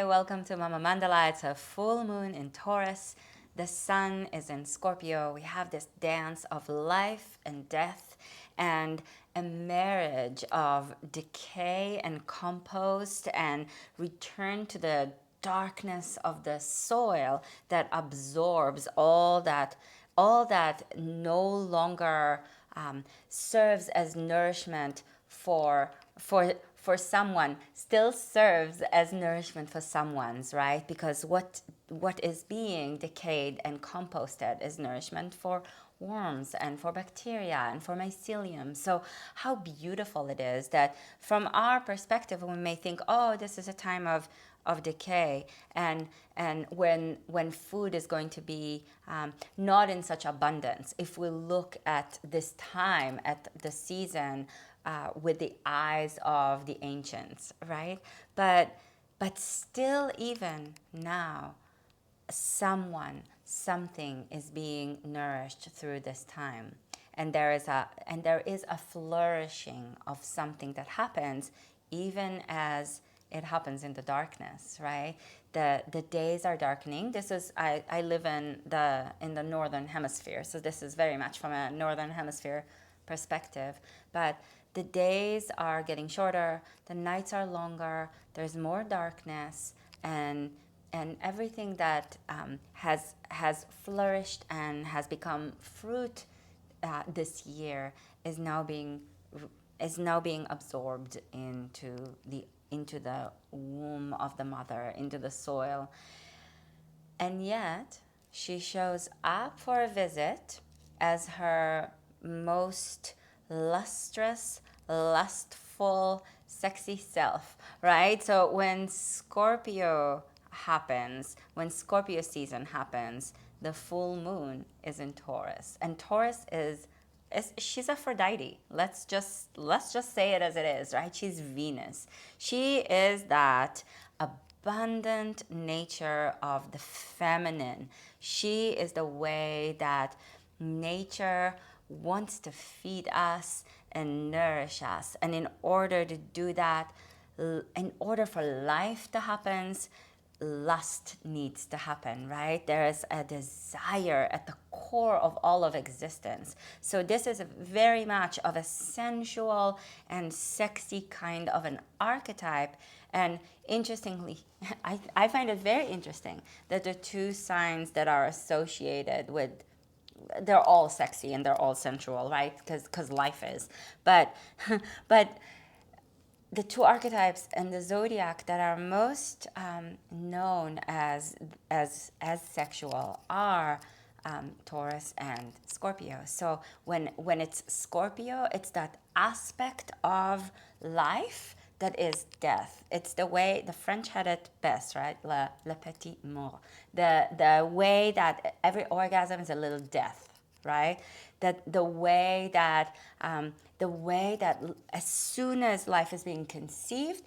welcome to Mama Mandala. It's a full moon in Taurus. The sun is in Scorpio. We have this dance of life and death and a marriage of decay and compost and return to the darkness of the soil that absorbs all that no longer serves as nourishment for someone, still serves as nourishment for someone's, right? Because what is being decayed and composted is nourishment for worms and for bacteria and for mycelium. So how beautiful it is that from our perspective we may think, oh, this is a time of decay, and when food is going to be not in such abundance. If we look at this time, at the season, with the eyes of the ancients, right? But still, even now, something is being nourished through this time, and there is a flourishing of something that happens even as it happens in the darkness, right? The days are darkening. This is I live in the northern hemisphere, so this is very much from a northern hemisphere perspective. But the days are getting shorter, the nights are longer, there's more darkness, and everything that has flourished and has become fruit this year is now being absorbed into the womb of the mother, into the soil. And yet she shows up for a visit as her most lustrous, lustful, sexy self, right? So when Scorpio season happens, the full moon is in Taurus, and Taurus is she's Aphrodite. Let's just say it as it is, right? She's Venus. She is that abundant nature of the feminine. She is the way that nature wants to feed us and nourish us. And in order to do that, in order for life to happen, lust needs to happen, right? There is a desire at the core of all of existence. So this is very much of a sensual and sexy kind of an archetype. And interestingly, I find it very interesting that the two signs that are associated with, they're all sexy and they're all sensual, right? Because life is. But the two archetypes in the zodiac that are most known as sexual are Taurus and Scorpio. So when it's Scorpio, it's that aspect of life that is death. It's the way the French had it best, right? Le petit mort. The way that every orgasm is a little death, right? That the way that as soon as life is being conceived,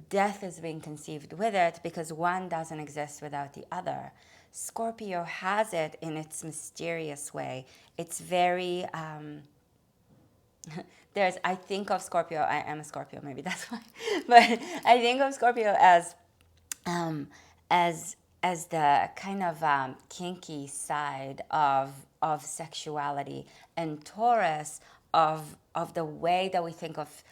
death is being conceived with it, because one doesn't exist without the other. Scorpio has it in its mysterious way. It's very I think of Scorpio. I am a Scorpio, maybe that's why, but I think of Scorpio as the kind of kinky side of sexuality, and Taurus of the way that we think of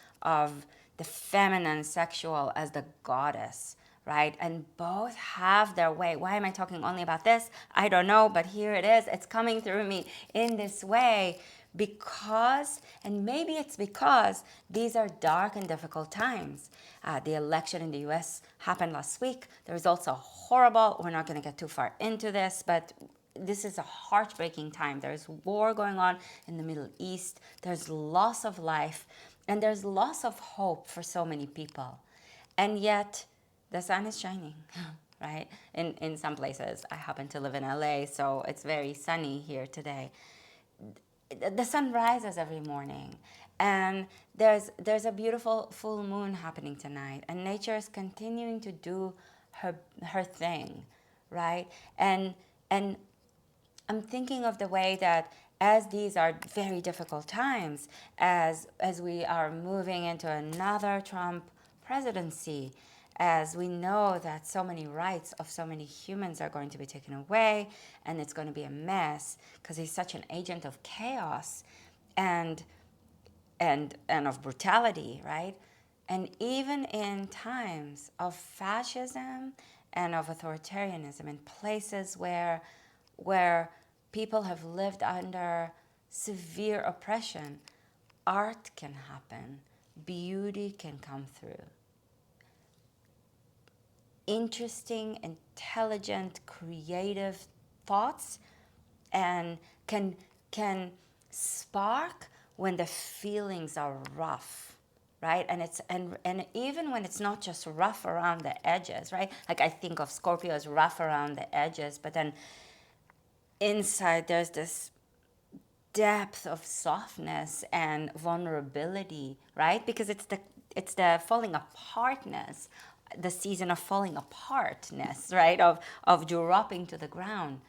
the feminine sexual as the goddess, right? And both have their way. Why am I talking only about this? I don't know, but here it is. It's coming through me in this way because, and maybe it's because these are dark and difficult times. The election in the US happened last week. The results are horrible. We're not going to get too far into this, but this is a heartbreaking time. There's war going on in the Middle East. There's loss of life, and there's loss of hope for so many people. And yet, the sun is shining, right? In some places. I happen to live in LA, so it's very sunny here today. The sun rises every morning, and there's a beautiful full moon happening tonight, and nature is continuing to do her thing, right? And I'm thinking of the way that as these are very difficult times, as we are moving into another Trump presidency, as we know that so many rights of so many humans are going to be taken away, and it's going to be a mess because he's such an agent of chaos and and of brutality, right? And even in times of fascism and of authoritarianism, in places where people have lived under severe oppression, art can happen, beauty can come through. Interesting, intelligent, creative thoughts and can spark when the feelings are rough, right? And it's and even when it's not just rough around the edges, right? Like I think of Scorpio as rough around the edges, but then inside there's this depth of softness and vulnerability, right? Because it's the falling apartness, the season of falling apartness, right? Of dropping to the ground.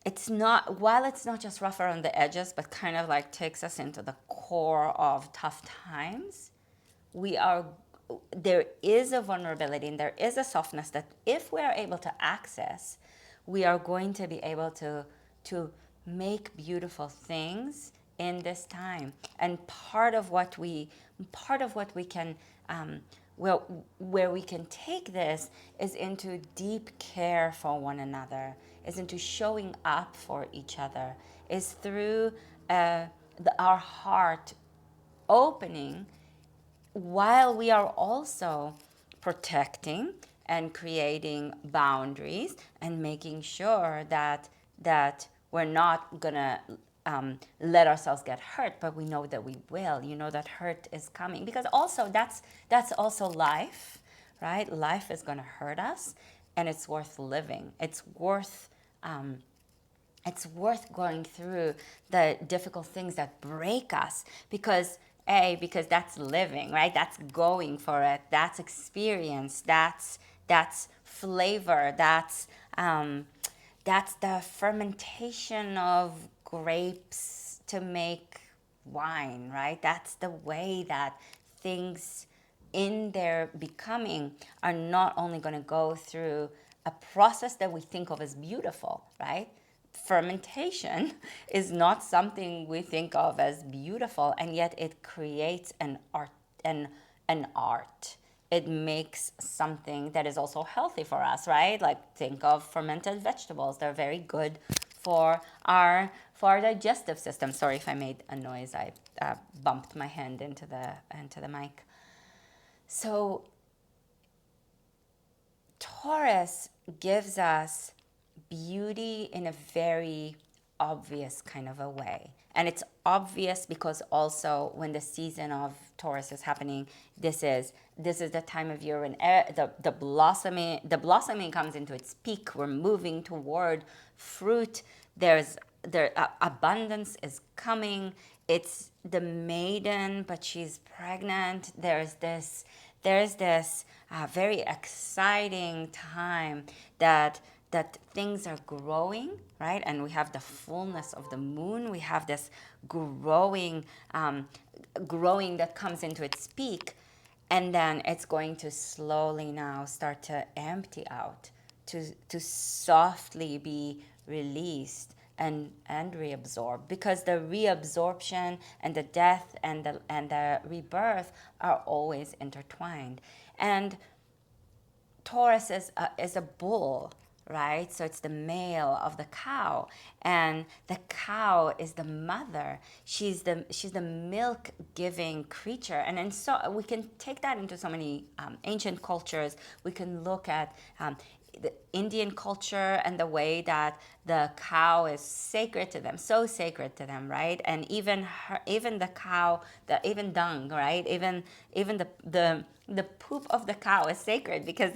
It's not, while it's not just rough around the edges, but kind of like takes us into the core of tough times, we are, there is a vulnerability and there is a softness that if we are able to access, we are going to be able to make beautiful things in this time. And part of what we can well, where we can take this is into deep care for one another, is into showing up for each other, is through our heart opening, while we are also protecting and creating boundaries and making sure that we're not gonna let ourselves get hurt, but we know that we will. You know that hurt is coming, because also that's also life, right? Life is gonna hurt us, and it's worth living. It's worth going through the difficult things that break us, because because that's living, right? That's going for it. That's experience. That's flavor. That's the fermentation of grapes to make wine, right? That's the way that things in their becoming are not only going to go through a process that we think of as beautiful, right? Fermentation is not something we think of as beautiful, and yet it creates an art. It makes something that is also healthy for us, right? Like think of fermented vegetables. They're very good for our digestive system. Sorry if I made a noise. I bumped my hand into the mic. So Taurus gives us beauty in a very obvious kind of a way. And it's obvious because also when the season of Taurus is happening, this is the time of year when the blossoming comes into its peak. We're moving toward fruit. Abundance is coming. It's the maiden, but she's pregnant. There's this very exciting time that things are growing, right? And we have the fullness of the moon. We have this growing that comes into its peak, and then it's going to slowly now start to empty out, to softly be released and reabsorbed, because the reabsorption and the death and the rebirth are always intertwined. And Taurus is a bull, right? So it's the male of the cow, and the cow is the mother. She's the milk giving creature, and then so we can take that into so many ancient cultures. We can look at the Indian culture and the way that the cow is sacred to them, so sacred to them, right? And even the cow, even dung, right? Even the poop of the cow is sacred, because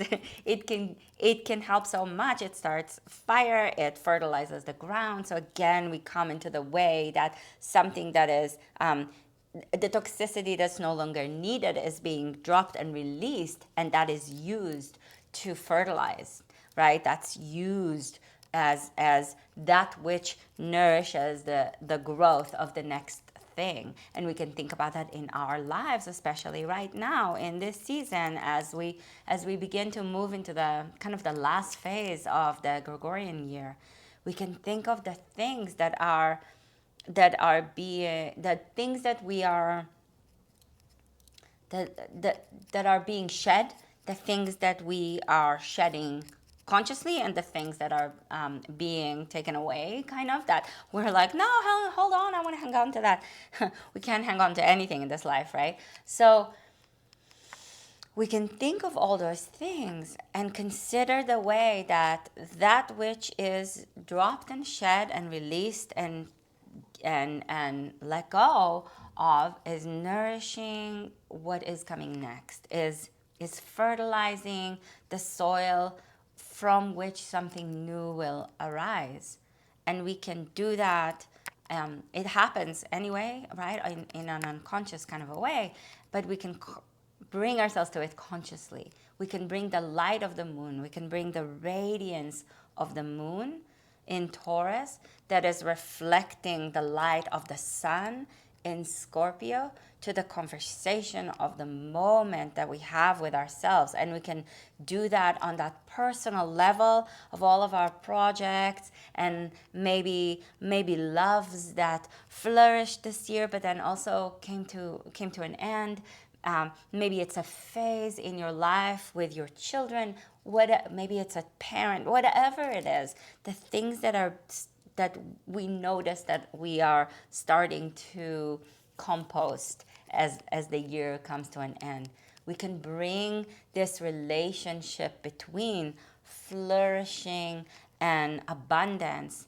it can help so much. It starts fire, it fertilizes the ground. So again, we come into the way that something that is the toxicity that's no longer needed is being dropped and released, and that is used to fertilize, right? That's used as that which nourishes the growth of the next thing. And we can think about that in our lives, especially right now in this season, as we begin to move into the kind of the last phase of the Gregorian year. We can think of the things the things that we are that are being shed, the things that we are shedding consciously, and the things that are being taken away, kind of, that we're like, no, hold on, I want to hang on to that. We can't hang on to anything in this life, right? So we can think of all those things and consider the way that that which is dropped and shed and released and let go of is nourishing what is coming next, is fertilizing the soil from which something new will arise. And we can do that. It happens anyway, right, in an unconscious kind of a way, but we can bring ourselves to it consciously. We can bring the light of the moon, we can bring the radiance of the moon in Taurus that is reflecting the light of the sun in Scorpio to the conversation of the moment that we have with ourselves. And we can do that on that personal level of all of our projects, and maybe loves that flourished this year but then also came to an end. Maybe it's a phase in your life with your children. Maybe it's a parent. Whatever it is, the things that we notice that we are starting to compost as the year comes to an end. We can bring this relationship between flourishing and abundance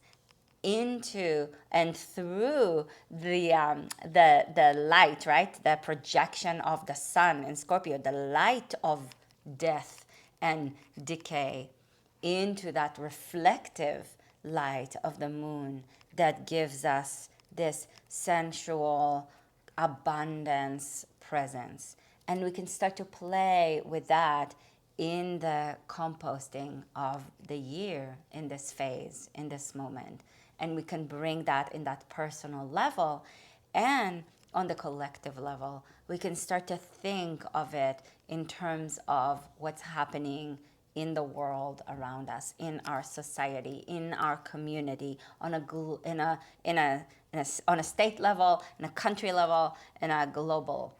into and through the light, right? The projection of the sun in Scorpio, the light of death and decay, into that reflective light of the moon that gives us this sensual abundance presence. And we can start to play with that in the composting of the year, in this phase, in this moment. And we can bring that in that personal level, and on the collective level, we can start to think of it in terms of what's happening in the world around us, in our society, in our community, on a state level, in a country level, on a global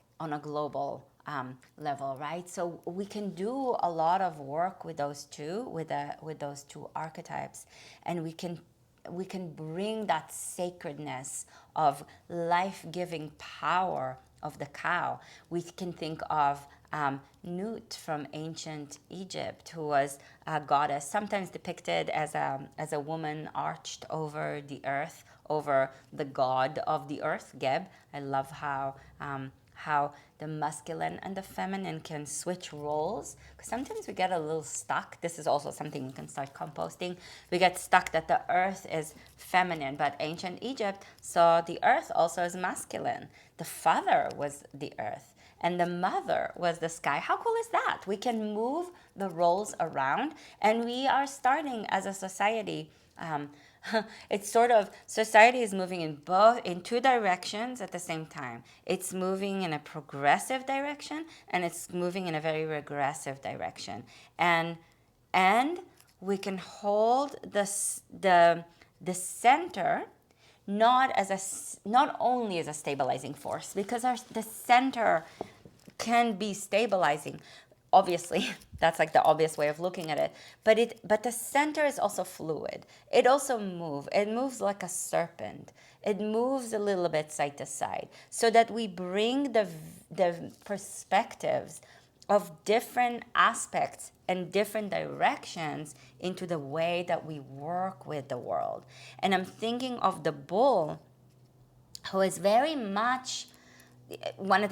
level, right? So we can do a lot of work with those two, with those two archetypes, and we can bring that sacredness of life-giving power of the cow. We can think of Nut from ancient Egypt, who was a goddess, sometimes depicted as a woman arched over the earth, over the god of the earth, Geb. I love how the masculine and the feminine can switch roles, because sometimes we get a little stuck. This is also something we can start composting. We get stuck that the earth is feminine, but ancient Egypt saw the earth also as masculine. The father was the earth, and the mother was the sky. How cool is that? We can move the roles around, and we are starting as a society. It's sort of, society is moving in two directions at the same time. It's moving in a progressive direction, and it's moving in a very regressive direction. And we can hold the center not only as a stabilizing force, because the center can be stabilizing. Obviously, that's like the obvious way of looking at it. But the center is also fluid. It also moves. It moves like a serpent. It moves a little bit side to side, so that we bring the perspectives of different aspects and different directions into the way that we work with the world. And I'm thinking of the bull, who is very much one of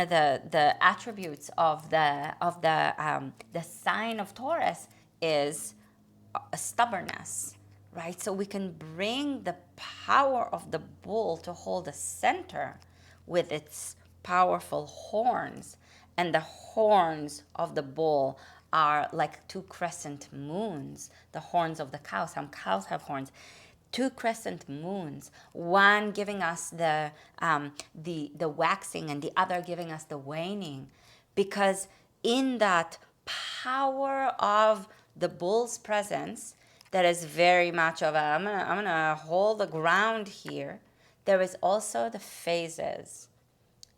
the attributes of the sign of Taurus is a stubbornness, right? So we can bring the power of the bull to hold the center with its powerful horns, and the horns of the bull are like two crescent moons. The horns of the cow, some cows have horns, two crescent moons, one giving us the waxing and the other giving us the waning, because in that power of the bull's presence, that is very much of a I'm gonna hold the ground here. There is also the phases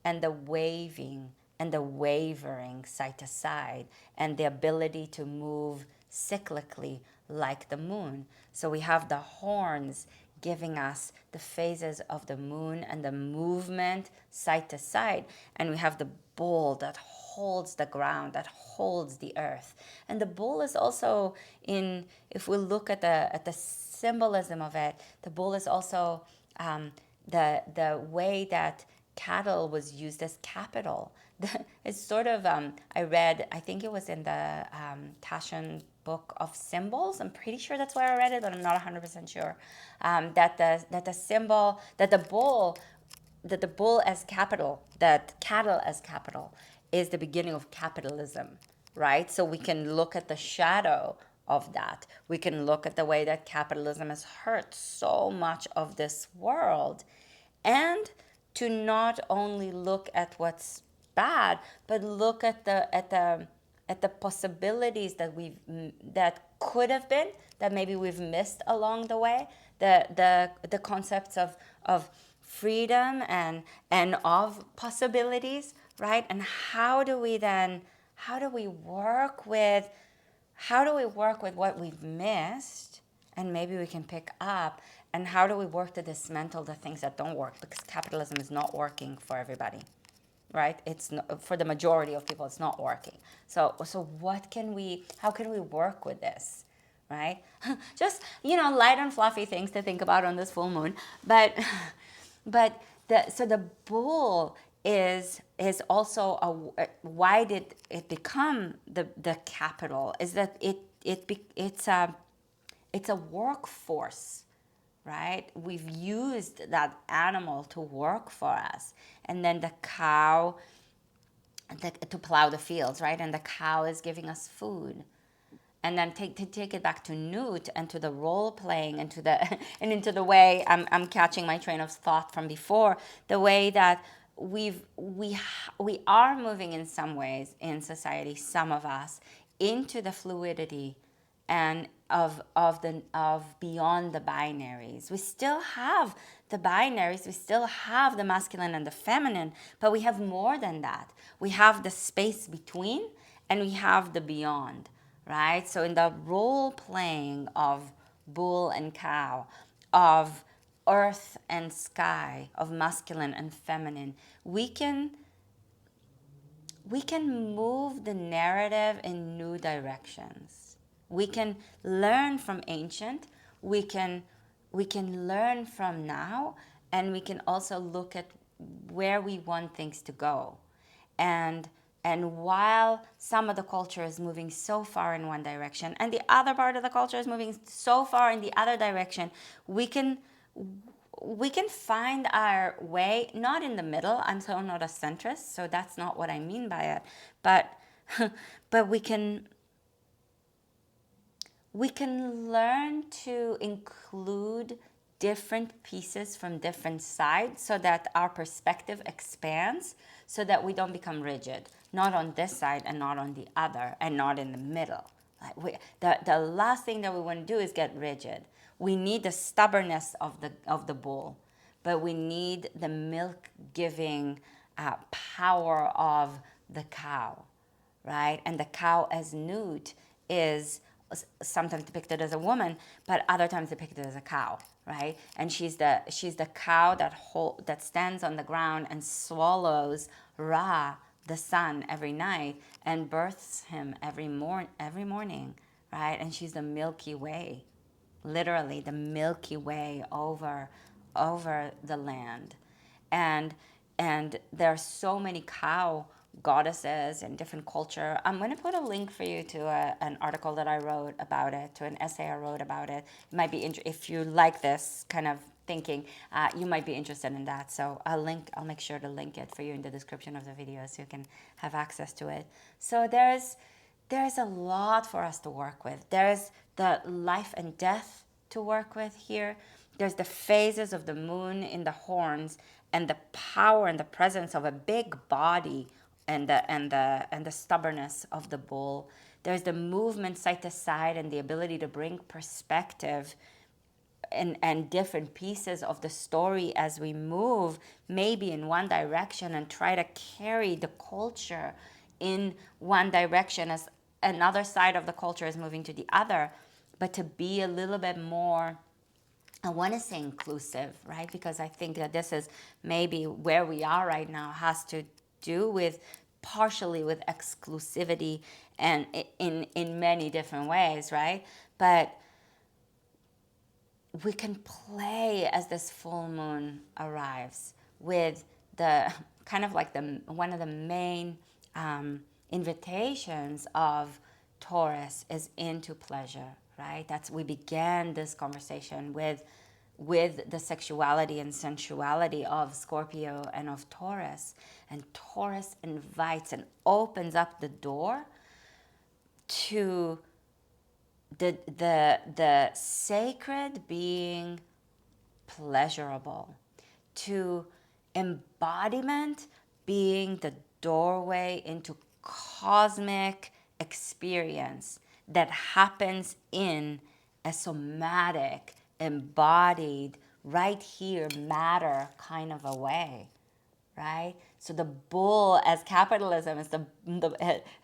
and the waving and the wavering side to side and the ability to move cyclically like the moon. So we have the horns giving us the phases of the moon and the movement side to side, and we have the bull that holds the ground, that holds the earth. And the bull is also in, if we look at the symbolism of it, the bull is also the way that cattle was used as capital. It's sort of, I read, I think it was in the Taschen book of symbols. I'm pretty sure that's where I read it, but I'm not 100% sure. That the symbol, that the bull as capital, that cattle as capital, is the beginning of capitalism, right? So we can look at the shadow of that. We can look at the way that capitalism has hurt so much of this world, and to not only look at what's bad, but look at the possibilities that could have been, that maybe we've missed along the way, the concepts of freedom and of possibilities, right? And how do we work with what we've missed, and maybe we can pick up, and how do we work to dismantle the things that don't work, because capitalism is not working for everybody, right? It's not, for the majority of people, it's not working. So how can we work with this, right? Just, light and fluffy things to think about on this full moon. But the bull is also why did it become the capital, is that it's a workforce, right? We've used that animal to work for us, and then the cow to plow the fields, right? And the cow is giving us food. And then take it back to Newt and to the role playing and to the and into the way I'm catching my train of thought from before, the way that we are moving in some ways in society, some of us, into the fluidity and of beyond the binaries. We still have the binaries, we still have the masculine and the feminine, but we have more than that. We have the space between, and we have the beyond, right? So in the role playing of bull and cow, of earth and sky, of masculine and feminine, we can move the narrative in new directions. We can learn from ancient, we can learn from now, and we can also look at where we want things to go. And while some of the culture is moving so far in one direction and the other part of the culture is moving so far in the other direction, we can find our way, not in the middle. I'm so not a centrist, so that's not what I mean by it. But we can learn to include different pieces from different sides so that our perspective expands, so that we don't become rigid, not on this side and not on the other and not in the middle. The last thing that we want to do is get rigid. We need the stubbornness of the bull, but we need the milk-giving power of the cow, right? And the cow as Newt is sometimes depicted as a woman, but other times depicted as a cow, right? And she's the cow that stands on the ground and swallows Ra, the sun, every night, and births him every morning, right? And she's the Milky Way, literally the Milky Way over the land. And there are so many cow goddesses in different culture. I'm going to put a link for you to an article that I wrote about it, to an essay I wrote about it. It might be if you like this kind of thinking, you might be interested in that. So I'll make sure to link it for you in the description of the video so you can have access to it. So there's a lot for us to work with. There's the life and death to work with here. there's the phases of the moon in the horns, and the power and the presence of a big body, and the stubbornness of the bull. There's the movement side to side and the ability to bring perspective and different pieces of the story as we move maybe in one direction and try to carry the culture in one direction as another side of the culture is moving to the other, but to be a little bit more, I want to say inclusive, right? Because I think that this is maybe where we are right now, has to do with partially with exclusivity and in many different ways, right? But we can play as this full moon arrives with the kind of like the one of the main invitations of Taurus is into pleasure, right? That's, we began this conversation with the sexuality and sensuality of Scorpio and of Taurus, and Taurus invites and opens up the door to the sacred being pleasurable, to embodiment being the doorway into cosmic experience that happens in a somatic, embodied, right here, matter kind of a way, right? So the bull as capitalism is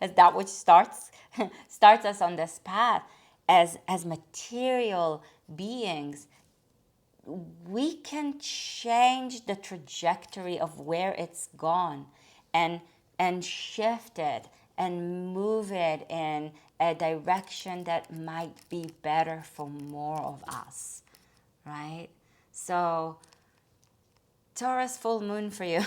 as that which starts us on this path as material beings. We can change the trajectory of where it's gone and shift it and move it in a direction that might be better for more of us, right? So Taurus full moon for you,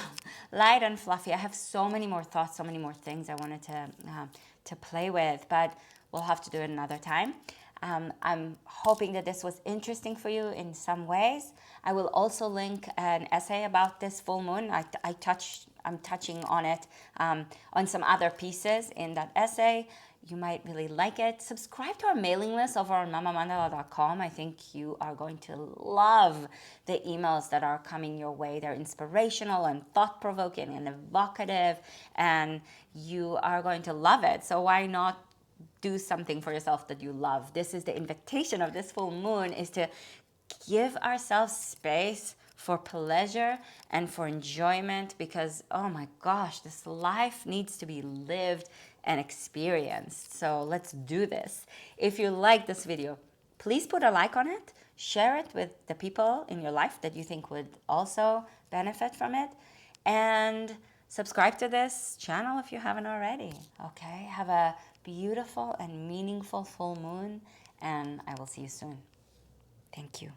light and fluffy. I have so many more thoughts, so many more things I wanted to play with, but we'll have to do it another time. I'm hoping that this was interesting for you in some ways. I will also link an essay about this full moon. I'm touching on it on some other pieces in that essay. You might really like it. Subscribe to our mailing list over on mamamandala.com. I think you are going to love the emails that are coming your way. They're inspirational and thought-provoking and evocative, and you are going to love it. So why not do something for yourself that you love? This is the invitation of this full moon, is to give ourselves space for pleasure and for enjoyment, because oh my gosh, this life needs to be lived and experienced. So let's do this. If you like this video, please put a like on it, share it with the people in your life that you think would also benefit from it, and subscribe to this channel if you haven't already. Okay, have a beautiful and meaningful full moon, and I will see you soon. Thank you.